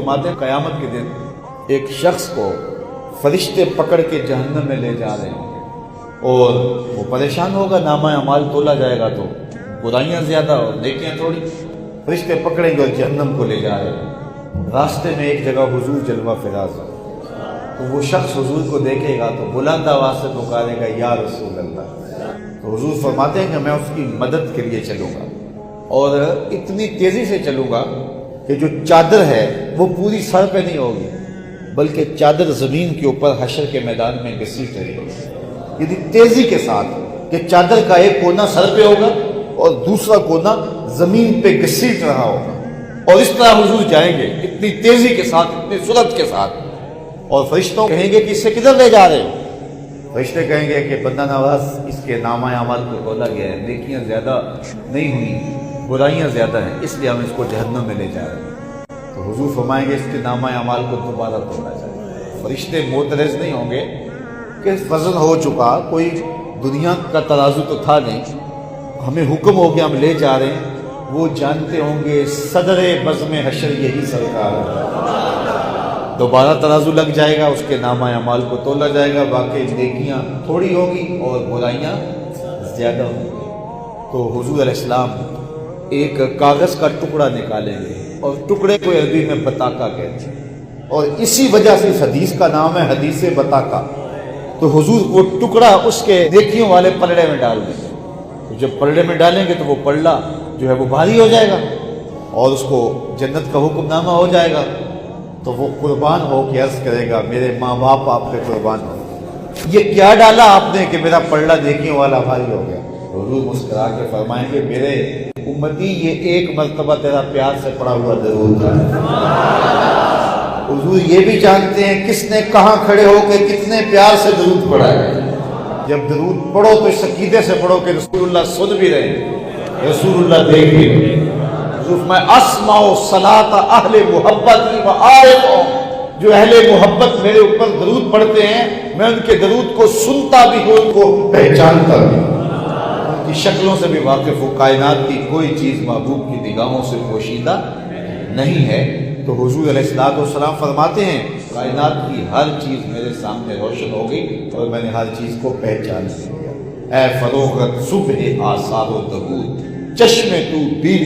फरमाते हैं क़यामत के दिन एक शख्स को फरिश्ते पकड़ के जहन्नम में ले जा रहे हैं और वो परेशान होगा, नामा अमाल तोला जाएगा तो बुराइयां ज्यादा और नेकियां थोड़ी। फरिश्ते पकड़ेंगे और जहन्नम को ले जा रहे हैं। रास्ते में एक जगह हुजूर जलवा फिराज है, तो वो शख्स हुजूर को देखेगा तो बुलंद आवाज से पुकारेगा या रसूल अल्लाह। तो हुजूर फरमाते हैं कि मैं उसकी मदद के लिए चलूंगा और इतनी तेजी से चलूंगा कि जो चादर है वो पूरी सर पे नहीं होगी, बल्कि चादर जमीन के ऊपर हशर के मैदान में घसीट रहेगी। यदि तेजी के साथ कि चादर का एक कोना सर पे होगा और दूसरा कोना जमीन पे घसीट रहा होगा, और इस तरह हुजूर जाएंगे इतनी तेजी के साथ, इतनी सुरत के साथ। और फरिश्तों कहेंगे कि इससे किधर ले जा रहे हो? फरिश्ते कहेंगे कि बंदा नवाज इसके नामा अमाल को तोला गया है, नेकियां ज्यादा नहीं हुई, बुराइयां ज्यादा हैं, इसलिए हम इसको जहन्नम में ले जा रहे हैं। तो हुजूर फरमाएंगे इसके नामा अमाल को दोबारा तोला जाए। फरिश्ते मोतरज नहीं होंगे कि वजन हो चुका, कोई दुनिया का तराजू तो था नहीं, हमें हुक्म हो गया हम ले जा रहे हैं। वो जानते होंगे सदरे बज़्म हशर यही सरकार है। दोबारा तराजू लग जाएगा, उसके नामा अमाल को तोला जाएगा, बाकी नेकियां थोड़ी होगी और बुराइयां ज्यादा होंगी। तो हुजूर अलैहिस्सलाम एक कागज का टुकड़ा निकालेंगे और टुकड़े को अरबी में बताका कहते हैं, और इसी वजह से इस हदीस का नाम है हदीस बताका। तो हुजूर वो टुकड़ा उसके नेकियों वाले पलड़े में डाल देंगे। तो जब पलड़े में डालेंगे तो वो पलड़ा जो है वो भारी हो जाएगा और उसको जन्नत का हुक्मनामा हो जाएगा। तो वो कुर्बान हो के अर्ज करेगा मेरे माँ बाप आप पे कुर्बान हो, ये क्या डाला आपने कि मेरा पलड़ा नेकियों वाला भारी हो गया? हुजूर मुस्कुरा के फरमाएंगे मेरे उम्मती ये एक मर्तबा तेरा प्यार से पड़ा हुआ दरूद है। हुजूर ये भी जानते हैं किसने कहाँ खड़े होकर कितने प्यार से दरूद पढ़ा है। जब दरूद पढ़ो तो इस अकीदे से पढ़ो कि रसूलुल्लाह सुन भी रहे, रसूलुल्लाह देख भी रहे। मैं अस्माओ सलाता अहले मोहब्बत व आरिफो, जो अहले मोहब्बत मेरे ऊपर दरूद पढ़ते हैं मैं उनके दरूद को सुनता भी हूँ, उनको पहचानता भी हूँ, उनकी शक्लों से भी वाकिफ हूँ। कायनात की कोई चीज़ महबूब की निगाहों से पोशीदा नहीं है। तो हुजूर अलैहिस्सलाम फरमाते हैं कायनात की हर चीज़ मेरे सामने रोशन हो गई और मैंने हर चीज़ को पहचान लिया। ए फरोगत सुबह आसारो दबूद चश्मे तू दीन